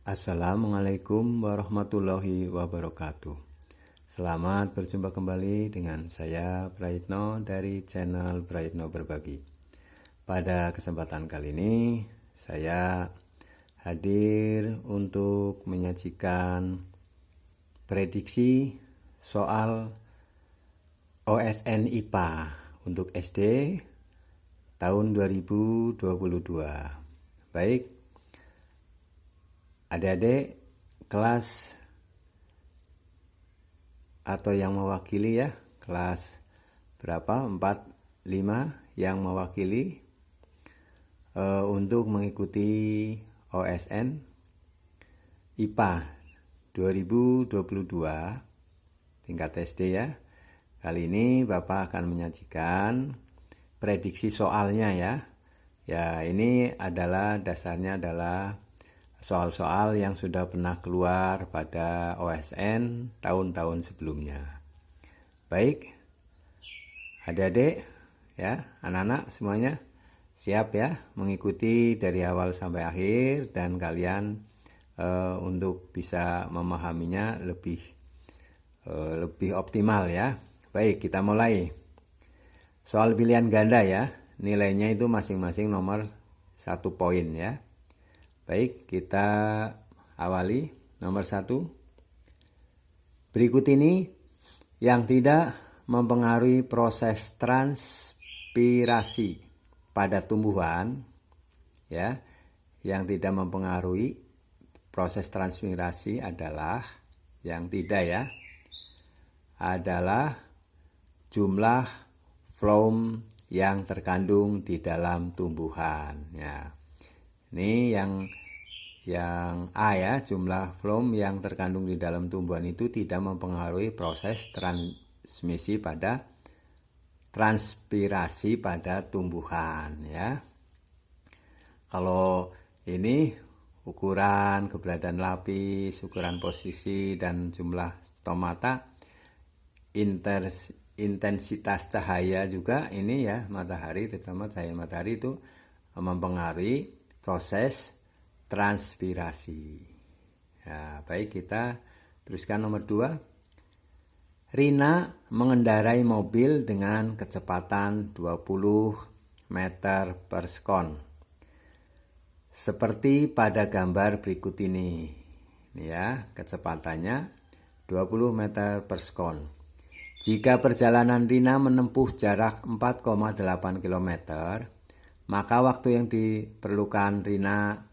Assalamualaikum warahmatullahi wabarakatuh. Selamat berjumpa kembali dengan saya Praitno dari channel Praitno Berbagi. Pada kesempatan kali ini saya hadir untuk menyajikan prediksi soal OSN IPA untuk SD tahun 2022. Baik, adik-adik kelas atau yang mewakili ya, kelas berapa? 4, 5 yang mewakili untuk mengikuti OSN IPA 2022 tingkat SD ya. Kali ini Bapak akan menyajikan prediksi soalnya ya. Ya, ini adalah dasarnya adalah soal-soal yang sudah pernah keluar pada OSN tahun-tahun sebelumnya. Baik, adik-adik ya, anak-anak semuanya siap ya mengikuti dari awal sampai akhir, dan kalian untuk bisa memahaminya lebih optimal ya. Baik, kita mulai. Soal pilihan ganda ya, nilainya itu masing-masing nomor 1 poin ya. Baik, kita awali nomor 1. Berikut ini yang tidak mempengaruhi proses transpirasi pada tumbuhan ya. Yang tidak mempengaruhi proses transpirasi adalah yang tidak ya. Adalah jumlah floem yang terkandung di dalam tumbuhan ya. Ini yang A ya, jumlah floem yang terkandung di dalam tumbuhan itu tidak mempengaruhi proses transmisi pada transpirasi pada tumbuhan ya. Kalau ini ukuran keberadaan lapis, ukuran posisi dan jumlah stomata, intensitas cahaya juga ini ya, matahari, terutama cahaya matahari itu mempengaruhi proses transpirasi. Ya, baik, kita teruskan nomor 2. Rina mengendarai mobil dengan kecepatan 20 meter per sekon. Seperti pada gambar berikut ini. Ini ya, kecepatannya 20 meter per sekon. Jika perjalanan Rina menempuh jarak 4,8 km, maka waktu yang diperlukan Rina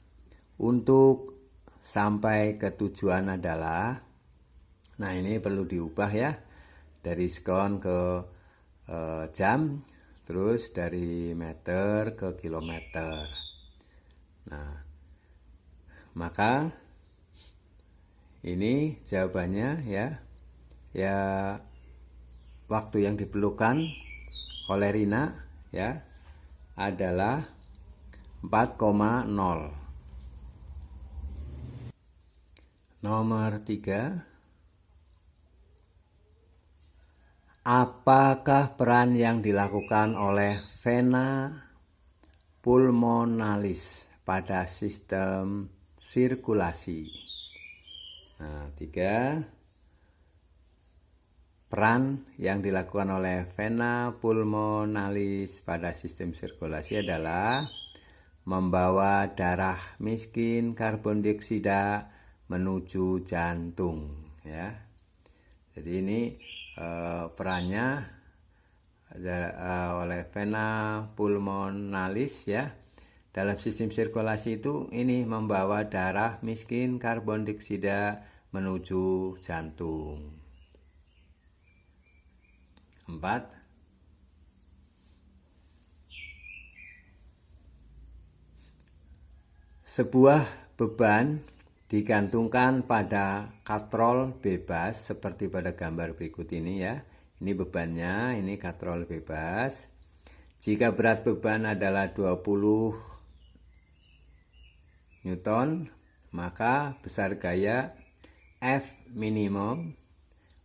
untuk sampai ke tujuan adalah, nah ini perlu diubah ya, dari sekon ke jam, terus dari meter ke kilometer. Nah, maka ini jawabannya ya, waktu yang diperlukan oleh Rina ya adalah 4,0. Nomor 3. Apakah peran yang dilakukan oleh vena pulmonalis pada sistem sirkulasi? Nah, 3. Peran yang dilakukan oleh vena pulmonalis pada sistem sirkulasi adalah membawa darah miskin karbon dioksida menuju jantung ya. Jadi ini perannya oleh vena pulmonalis ya dalam sistem sirkulasi itu, ini membawa darah miskin karbon dioksida menuju jantung. 4. Sebuah beban digantungkan pada katrol bebas seperti pada gambar berikut ini ya. Ini bebannya, ini katrol bebas. Jika berat beban adalah 20 Newton, maka besar gaya F minimum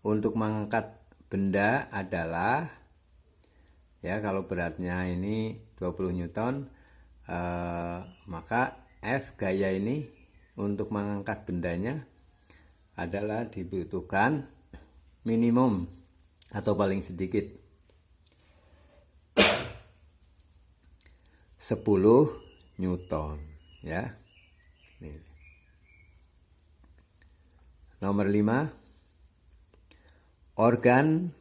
untuk mengangkat benda adalah, ya kalau beratnya ini 20 Newton, maka F gaya ini untuk mengangkat bendanya adalah dibutuhkan minimum atau paling sedikit 10 Newton ya. Nih. Nomor 5, organ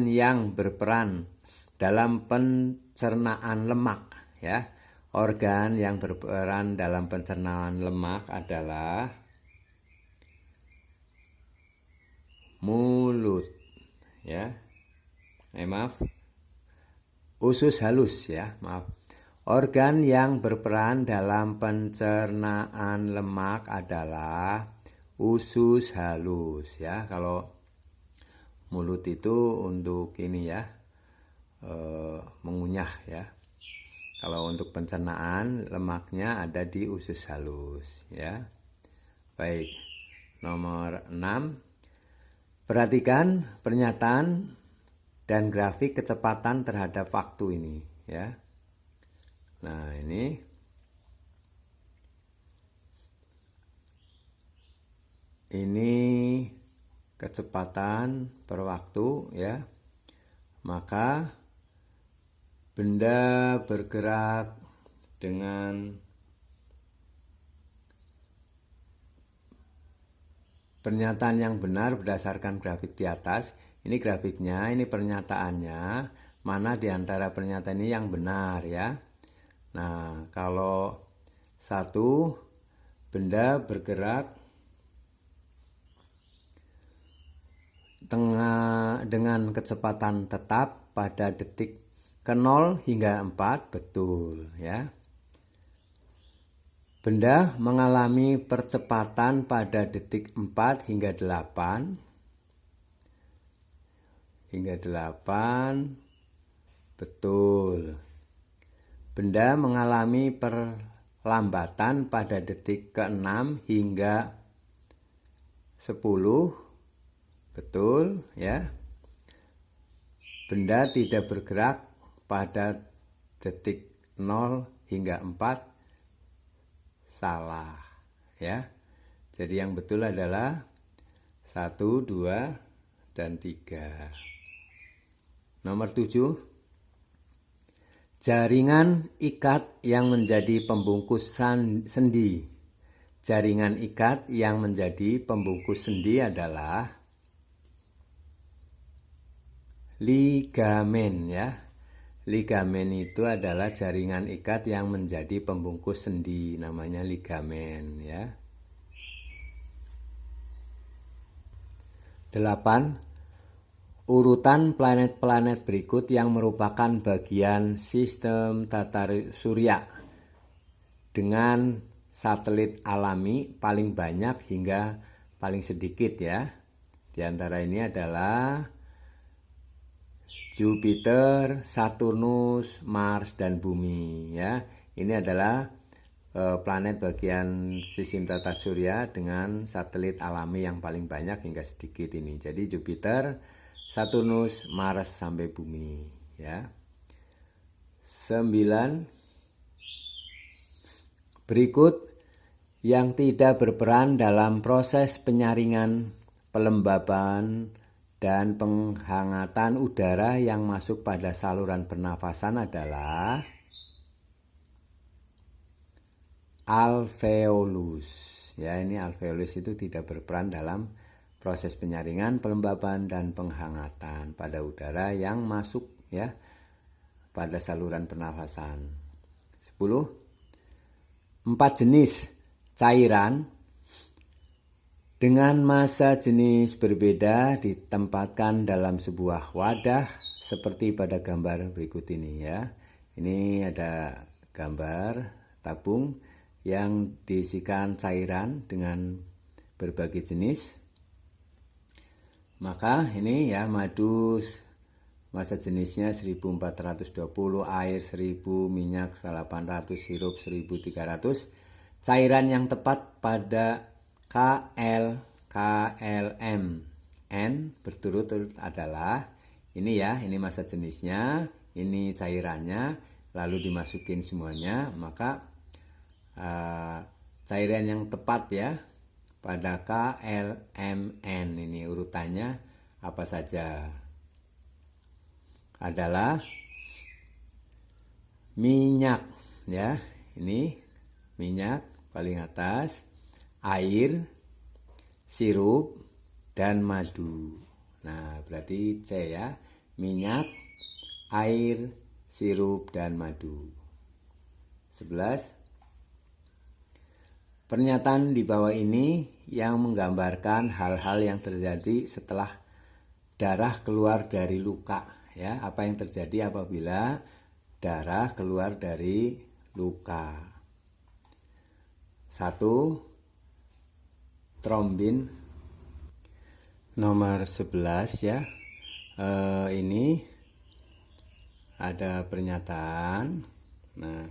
yang berperan dalam pencernaan lemak ya. Organ yang berperan dalam pencernaan lemak adalah mulut ya. Maaf. Usus halus ya, maaf. Organ yang berperan dalam pencernaan lemak adalah usus halus ya. Kalau mulut itu untuk ini ya, mengunyah ya. Kalau untuk pencernaan lemaknya ada di usus halus ya. Baik. Nomor 6. Perhatikan pernyataan dan grafik kecepatan terhadap waktu ini ya. Nah, ini kecepatan per waktu ya. Maka benda bergerak dengan pernyataan yang benar berdasarkan grafik di atas. Ini grafiknya, ini pernyataannya. Mana di antara pernyataan ini yang benar ya. Nah, kalau satu benda bergerak dengan kecepatan tetap pada detik ke 0 hingga 4, betul ya. Benda mengalami percepatan pada detik 4 hingga 8. Hingga 8, betul. Benda mengalami perlambatan pada detik ke-6 hingga 10, betul ya. Benda tidak bergerak pada detik 0 hingga 4, salah ya. Jadi yang betul adalah 1, 2, dan 3. Nomor 7. Jaringan ikat yang menjadi pembungkus sendi. Jaringan ikat yang menjadi pembungkus sendi adalah ligamen ya. Ligamen itu adalah jaringan ikat yang menjadi pembungkus sendi, namanya ligamen ya. 8. Urutan planet-planet berikut yang merupakan bagian sistem tata surya dengan satelit alami paling banyak hingga paling sedikit ya. Di antara ini adalah Jupiter, Saturnus, Mars, dan Bumi ya. Ini adalah planet bagian sistem tata surya dengan satelit alami yang paling banyak hingga sedikit ini. Jadi Jupiter, Saturnus, Mars, sampai Bumi ya. 9. Berikut yang tidak berperan dalam proses penyaringan, pelembaban, dan penghangatan udara yang masuk pada saluran pernafasan adalah alveolus ya. Ini alveolus itu tidak berperan dalam proses penyaringan, pelembaban, dan penghangatan pada udara yang masuk ya pada saluran pernafasan. 10. 4 jenis cairan dengan massa jenis berbeda ditempatkan dalam sebuah wadah seperti pada gambar berikut ini ya. Ini ada gambar tabung yang diisikan cairan dengan berbagai jenis. Maka ini ya, madu massa jenisnya 1420, air 1000, minyak 800, sirup 1300. Cairan yang tepat pada KL, KLM, N berturut-turut adalah ini ya, ini massa jenisnya, ini cairannya, lalu dimasukin semuanya, maka cairan yang tepat ya pada KLMN. Ini urutannya apa saja? Adalah minyak ya. Ini minyak paling atas, air, sirup, dan madu. Nah, berarti C ya. Minyak, air, sirup, dan madu. 11. Pernyataan di bawah ini yang menggambarkan hal-hal yang terjadi setelah darah keluar dari luka. Ya, apa yang terjadi apabila darah keluar dari luka? 1. Trombin. Nomor 11 ya. Ini ada pernyataan. Nah,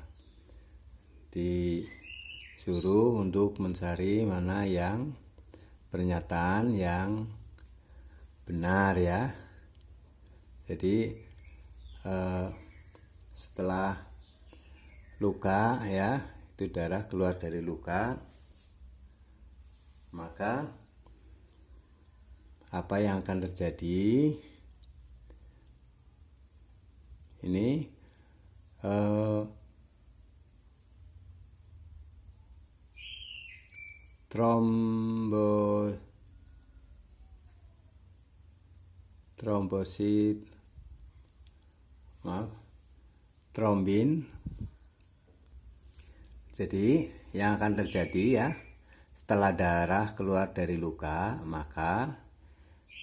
disuruh untuk mencari mana yang pernyataan yang benar ya. Jadi setelah luka ya, itu darah keluar dari luka, maka apa yang akan terjadi? Ini trombin. Jadi yang akan terjadi ya, setelah darah keluar dari luka, maka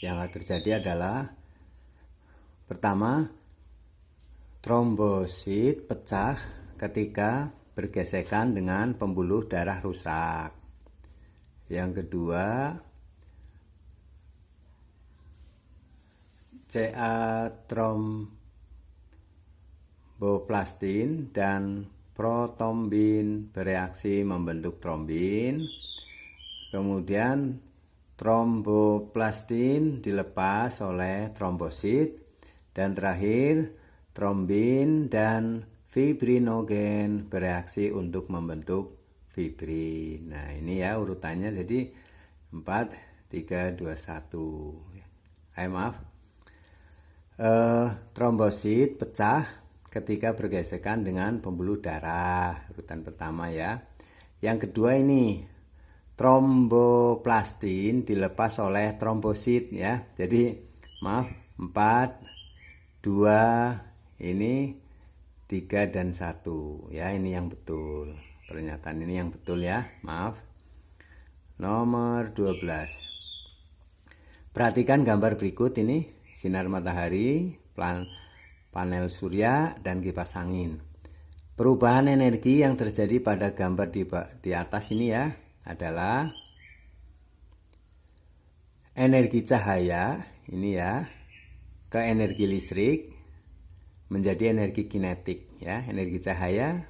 yang akan terjadi adalah pertama, trombosit pecah ketika bergesekan dengan pembuluh darah rusak. Yang kedua, Ca tromboplastin dan protombin bereaksi membentuk trombin. Kemudian tromboplastin dilepas oleh trombosit, dan terakhir trombin dan fibrinogen bereaksi untuk membentuk fibrin. Nah, ini ya urutannya, jadi 4, 3, 2, 1. Maaf. Trombosit pecah ketika bergesekan dengan pembuluh darah, urutan pertama ya. Yang kedua ini tromboplastin dilepas oleh trombosit ya. Jadi maaf, 4, 2, ini 3 dan 1 ya. Ini yang betul. Pernyataan ini yang betul ya. Maaf. Nomor 12. Perhatikan gambar berikut ini. Sinar matahari, panel surya, dan kipas angin. Perubahan energi yang terjadi pada gambar di atas ini ya adalah energi cahaya ini ya ke energi listrik menjadi energi kinetik ya. Energi cahaya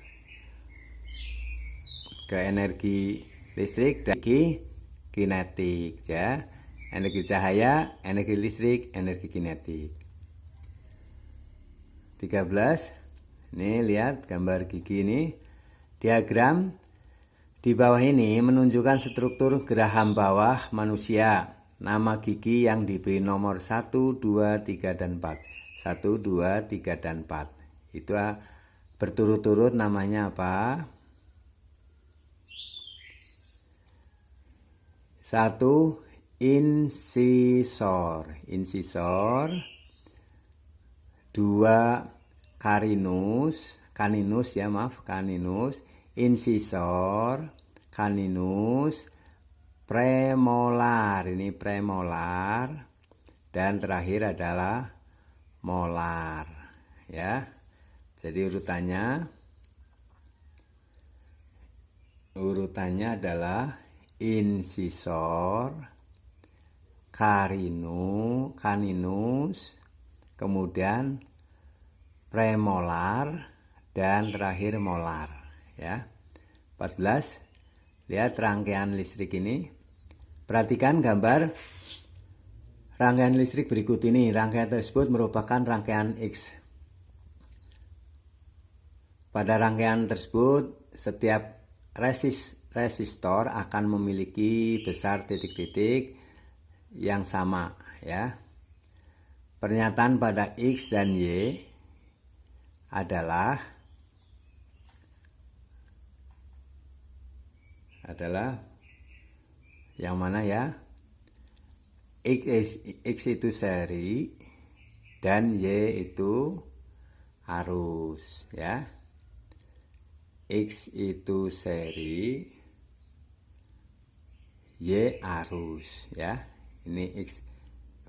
ke energi listrik dan kinetik ya. Energi cahaya, energi listrik, energi kinetik. 13. Ini lihat gambar gigi ini. Diagram di bawah ini menunjukkan struktur geraham bawah manusia. Nama gigi yang diberi nomor 1, 2, 3, dan 4. 1, 2, 3, dan 4. Itu berturut-turut namanya apa? 1. Insisor. 2. Caninus. Insisor, caninus, premolar. Ini premolar, dan terakhir adalah molar ya. Jadi urutannya adalah insisor, caninus, kemudian premolar, dan terakhir molar ya. 14. Lihat rangkaian listrik ini. Perhatikan gambar rangkaian listrik berikut ini. Rangkaian tersebut merupakan rangkaian X. Pada rangkaian tersebut setiap resistor akan memiliki besar titik-titik yang sama ya. Pernyataan pada X dan Y adalah yang mana ya? X itu seri dan Y itu arus ya. X itu seri, Y arus ya. Ini X,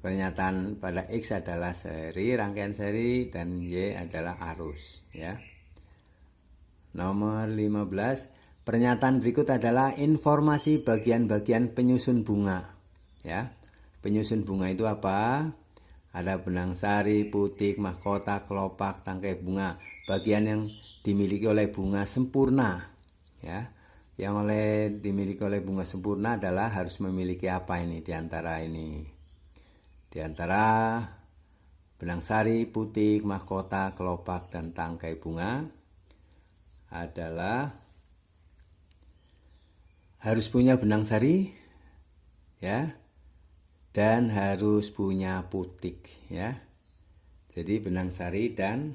pernyataan pada X adalah seri, rangkaian seri, dan Y adalah arus ya. Nomor 15, pernyataan berikut adalah informasi bagian-bagian penyusun bunga ya. Penyusun bunga itu apa? Ada benang sari, putik, mahkota, kelopak, tangkai bunga. Bagian yang dimiliki oleh bunga sempurna ya. Yang dimiliki oleh bunga sempurna adalah harus memiliki apa ini di antara ini? Di antara benang sari, putik, mahkota, kelopak, dan tangkai bunga adalah harus punya benang sari ya. Dan harus punya putik ya. Jadi benang sari dan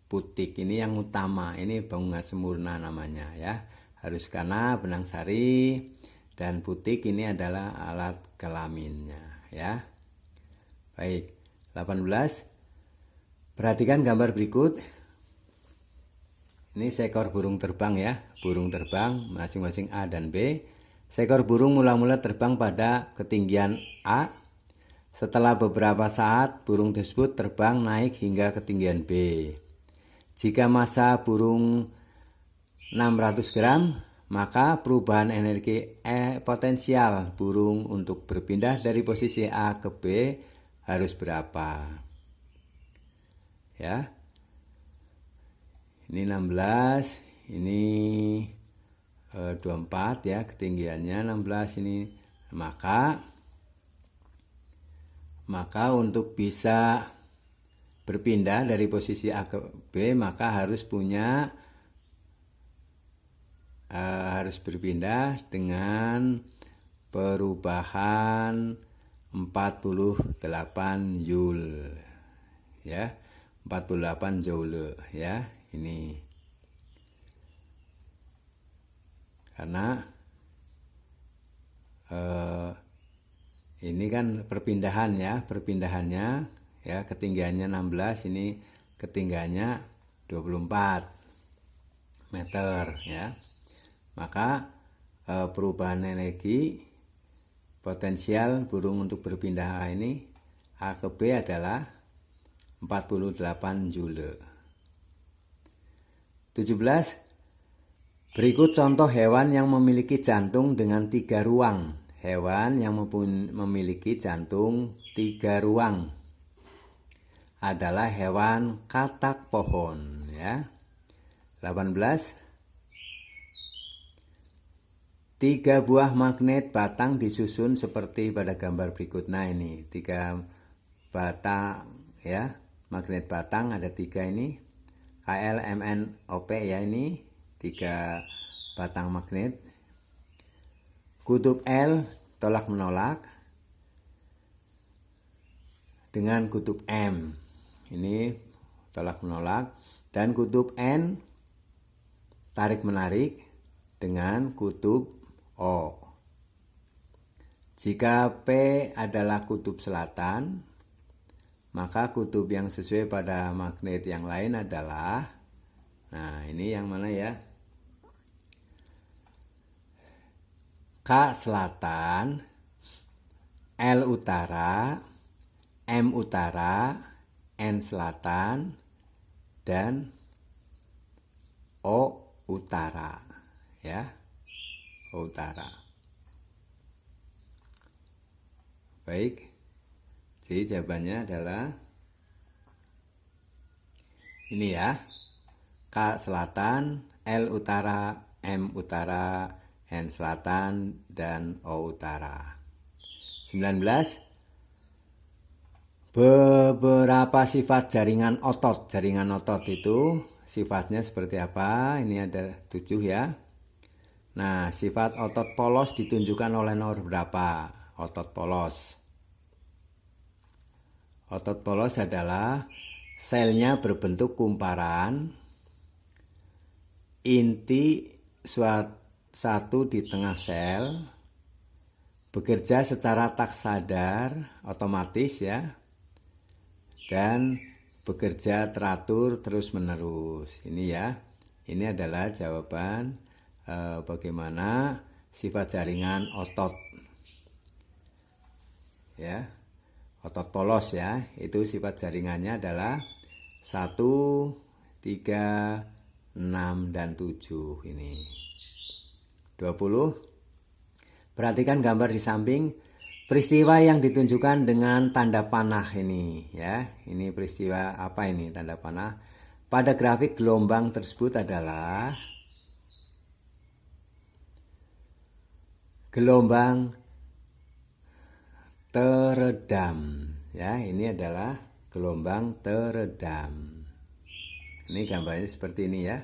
putik ini yang utama. Ini bunga sempurna namanya ya. Harus karena benang sari dan putik ini adalah alat kelaminnya ya. Baik, 18. Perhatikan gambar berikut. Ini seekor burung terbang ya. Burung terbang masing-masing A dan B. Seekor burung mula-mula terbang pada ketinggian A. Setelah beberapa saat, burung tersebut terbang naik hingga ketinggian B. Jika massa burung 600 gram, maka perubahan energi potensial burung untuk berpindah dari posisi A ke B harus berapa? Ya. Ini 16, ini 24 ya, ketinggiannya 16 ini. Maka untuk bisa berpindah dari posisi A ke B, maka harus berpindah dengan perubahan 48 Joule ya. 48 Joule ya. Ini karena ini kan perpindahannya ya, ketinggiannya 16, ini ketinggiannya 24 meter ya. Maka perubahan energi potensial burung untuk berpindah ini A ke B adalah 48 Joule. 17. Berikut contoh hewan yang memiliki jantung dengan 3 ruang. Hewan yang memiliki jantung 3 ruang adalah hewan katak pohon ya. 18. 3 buah magnet batang disusun seperti pada gambar berikut. Nah ini 3 batang ya, magnet batang ada 3 ini. KLMNOP ya, ini 3 batang magnet. Kutub L tolak menolak dengan kutub M, ini tolak menolak, dan kutub N tarik menarik dengan kutub O. Jika P adalah kutub selatan, maka kutub yang sesuai pada magnet yang lain adalah, nah ini yang mana ya? K selatan, L utara, M utara, N selatan, dan O utara ya. O utara. Baik. Jadi jawabannya adalah ini ya. K selatan, L utara, M utara, N selatan, dan O utara. 19. Beberapa sifat jaringan otot. Jaringan otot itu sifatnya seperti apa? Ini ada 7 ya. Nah, sifat otot polos ditunjukkan oleh nomor berapa? Otot polos. Otot polos adalah selnya berbentuk kumparan, inti satu di tengah sel, bekerja secara tak sadar, otomatis ya, dan bekerja teratur terus-menerus. Ini ya, ini adalah jawaban bagaimana sifat jaringan otot. Ya, otot polos ya, itu sifat jaringannya adalah 1, 3, 6, dan 7 ini. 20. Perhatikan gambar di samping. Peristiwa yang ditunjukkan dengan tanda panah ini ya. Ini peristiwa apa ini tanda panah? Pada grafik gelombang tersebut adalah gelombang teredam ya. Ini adalah gelombang teredam. Ini gambarnya seperti ini ya.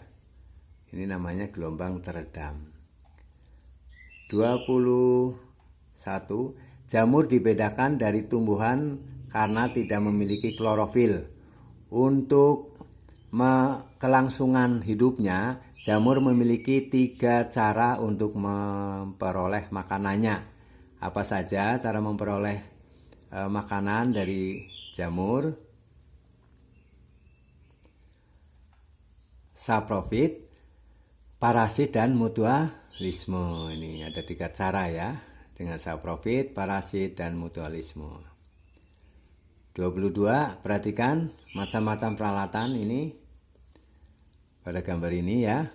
Ini namanya gelombang teredam. 21. Jamur dibedakan dari tumbuhan karena tidak memiliki klorofil. Untuk kelangsungan hidupnya, jamur memiliki 3 cara untuk memperoleh makanannya. Apa saja cara memperoleh makanan dari jamur? Saprofit, parasit, dan mutualisme. Ini ada 3 cara ya, dengan saprofit, parasit, dan mutualisme. 22. Perhatikan macam-macam peralatan ini pada gambar ini ya.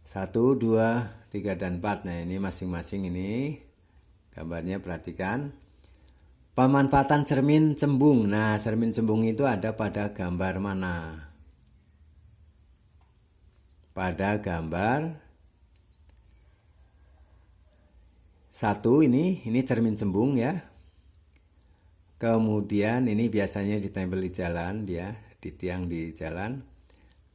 1, 2, 3, dan 4. Nah ini masing-masing ini gambarnya, perhatikan. Pemanfaatan cermin cembung. Nah cermin cembung itu ada pada gambar mana? Pada gambar 1 ini cermin cembung ya. Kemudian ini biasanya ditempel di jalan dia, di tiang di jalan.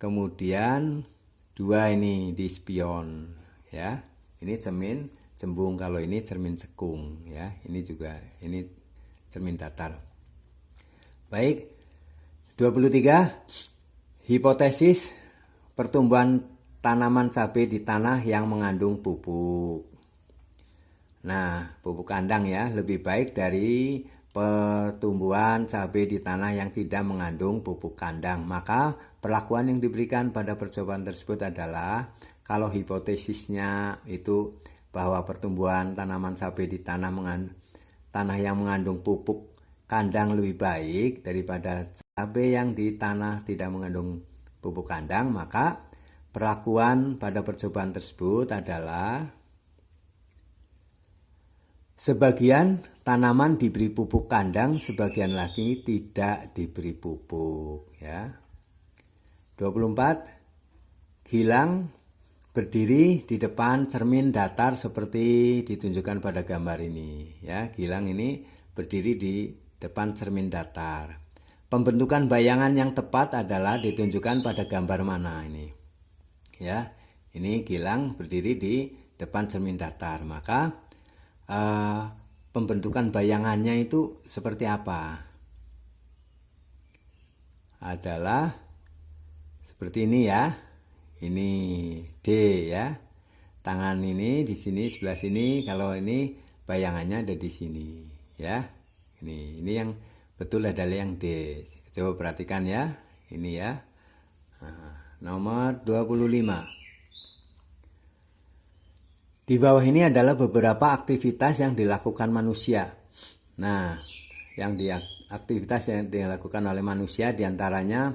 Kemudian 2 ini di spion ya. Ini cermin cembung, kalau ini cermin cekung ya. Ini juga ini cermin datar. Baik. 23. Hipotesis pertumbuhan tanaman cabai di tanah yang mengandung pupuk. Nah, pupuk kandang ya, lebih baik dari pertumbuhan cabai di tanah yang tidak mengandung pupuk kandang. Maka perlakuan yang diberikan pada percobaan tersebut adalah, kalau hipotesisnya itu bahwa pertumbuhan tanaman cabai di tanah yang mengandung pupuk kandang lebih baik daripada cabai yang di tanah tidak mengandung pupuk kandang, maka perlakuan pada percobaan tersebut adalah sebagian tanaman diberi pupuk kandang, sebagian lagi tidak diberi pupuk ya. 24. Gilang berdiri di depan cermin datar seperti ditunjukkan pada gambar ini ya. Gilang ini berdiri di depan cermin datar. Pembentukan bayangan yang tepat adalah ditunjukkan pada gambar mana ini ya. Ini Gilang berdiri di depan cermin datar, maka pembentukan bayangannya itu seperti apa? Adalah seperti ini ya. Ini D ya. Tangan ini di sini sebelah sini, kalau ini bayangannya ada di sini ya. Ini yang betul adalah yang D. Coba perhatikan ya. Ini ya. Nah, nomor 25. Di bawah ini adalah beberapa aktivitas yang dilakukan manusia. Nah, aktivitas yang dilakukan oleh manusia diantaranya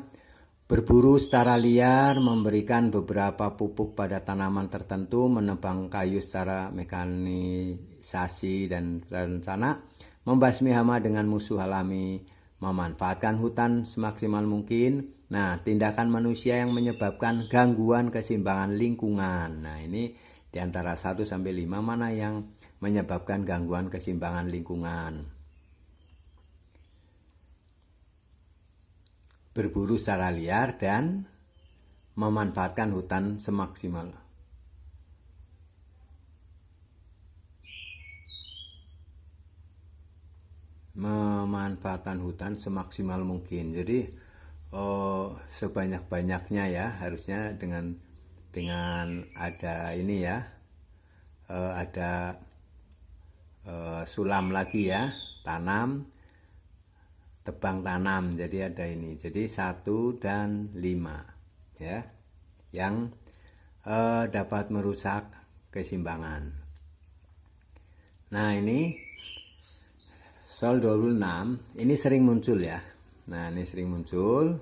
berburu secara liar, memberikan beberapa pupuk pada tanaman tertentu, menebang kayu secara mekanisasi dan berencana, membasmi hama dengan musuh alami, memanfaatkan hutan semaksimal mungkin. Nah, tindakan manusia yang menyebabkan gangguan keseimbangan lingkungan. Nah, ini di antara 1 sampai 5 mana yang menyebabkan gangguan keseimbangan lingkungan? Berburu secara liar dan memanfaatkan hutan semaksimal. memanfaatkan hutan semaksimal mungkin. Jadi sebanyak-banyaknya ya, harusnya dengan ada ini ya, ada sulam lagi ya, tanam, tebang tanam. Jadi ada ini. Jadi 1 dan 5 ya, yang dapat merusak keseimbangan. Nah ini soal 26 ini sering muncul ya. Nah ini sering muncul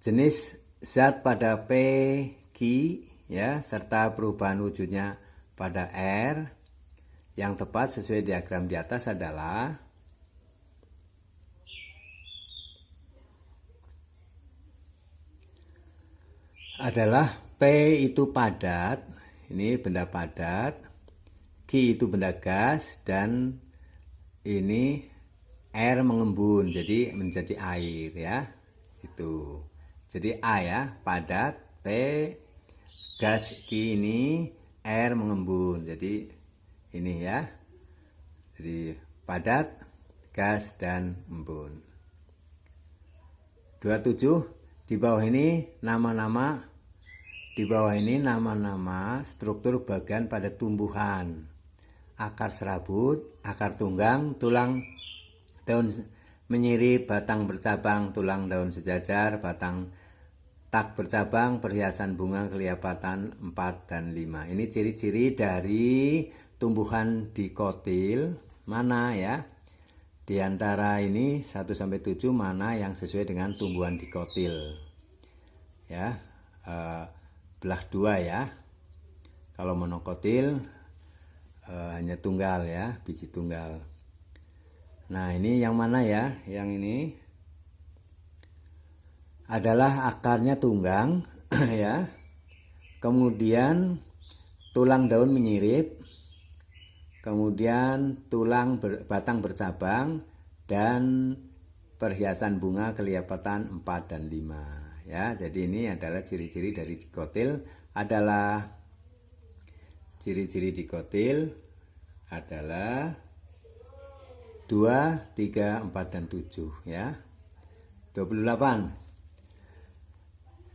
jenis zat pada P, Q ya, serta perubahan wujudnya pada R. Yang tepat sesuai diagram di atas adalah P itu padat, ini benda padat, Q itu benda gas, dan ini air mengembun, jadi menjadi air ya. Itu. Jadi A ya, padat, P, gas, Q ini, air mengembun. Jadi ini ya. Jadi padat, gas, dan embun. 27 di bawah ini nama-nama struktur bagian pada tumbuhan. Akar serabut, akar tunggang, tulang daun menyirip, batang bercabang, tulang daun sejajar, batang tak bercabang, perhiasan bunga kelihatan 4 dan 5. Ini ciri-ciri dari tumbuhan dikotil mana ya? Di antara ini 1 sampai 7 mana yang sesuai dengan tumbuhan dikotil? Ya, belah 2 ya. Kalau monokotil hanya tunggal ya, biji tunggal. Nah ini yang mana ya? Yang ini adalah akarnya tunggang ya. Kemudian tulang daun menyirip, kemudian batang bercabang, dan perhiasan bunga kelihatan 4 dan 5 ya. Jadi ini adalah ciri-ciri dari dikotil adalah 2, 3, 4, dan 7 ya. 28.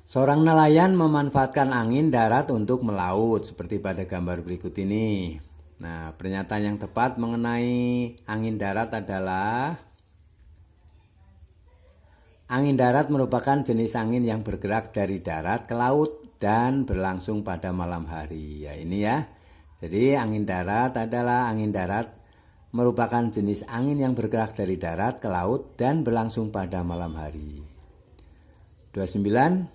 Seorang nelayan memanfaatkan angin darat untuk melaut seperti pada gambar berikut ini. Nah, pernyataan yang tepat mengenai angin darat adalah angin darat merupakan jenis angin yang bergerak dari darat ke laut dan berlangsung pada malam hari. Ya, ini ya. Jadi angin darat adalah angin darat merupakan jenis angin yang bergerak dari darat ke laut dan berlangsung pada malam hari. 29.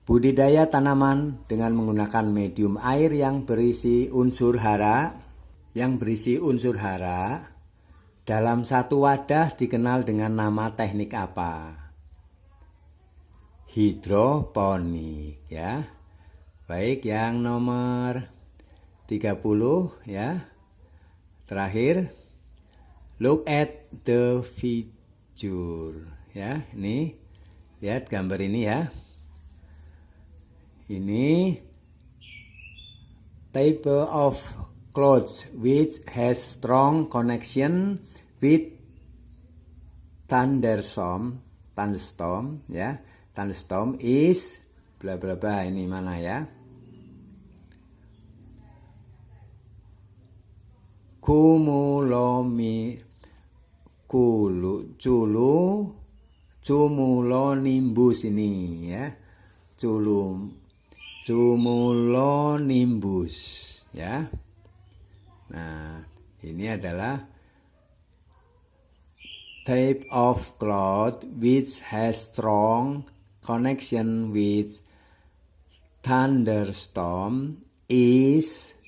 Budidaya tanaman dengan menggunakan medium air yang berisi unsur hara dalam satu wadah dikenal dengan nama teknik apa? Hidroponik ya. Baik, yang nomor 30 ya. Terakhir, look at the figure ya. Ini lihat gambar ini ya. Ini type of clouds which has strong connection with thunderstorm ya. Thunderstorm is bla bla bla, ini mana ya? Cumulonimbus ini ya. Cumulonimbus ya. Nah, ini adalah type of cloud which has strong connection with thunderstorm is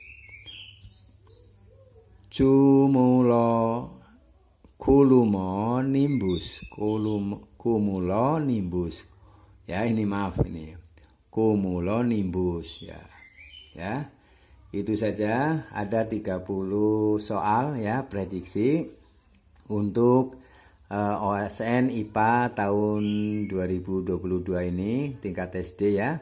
cumulonimbus ya. Ini maaf, ini cumulonimbus ya. Ya, itu saja. Ada 30 soal ya, prediksi untuk OSN IPA tahun 2022 ini tingkat SD ya.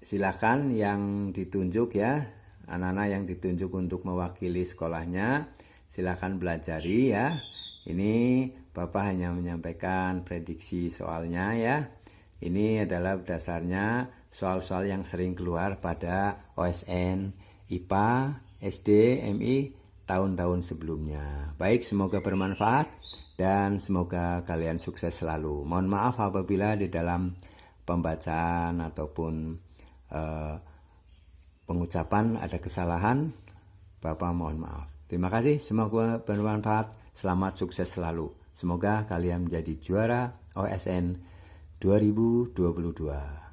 Silakan yang ditunjuk ya, anak-anak yang ditunjuk untuk mewakili sekolahnya silakan belajari ya. Ini Bapak hanya menyampaikan prediksi soalnya ya. Ini adalah dasarnya soal-soal yang sering keluar pada OSN, IPA, SD, MI tahun-tahun sebelumnya. Baik, semoga bermanfaat dan semoga kalian sukses selalu. Mohon maaf apabila di dalam pembacaan ataupun pengucapan ada kesalahan. Bapak mohon maaf. Terima kasih, semoga bermanfaat. Selamat sukses selalu. Semoga kalian menjadi juara OSN 2022.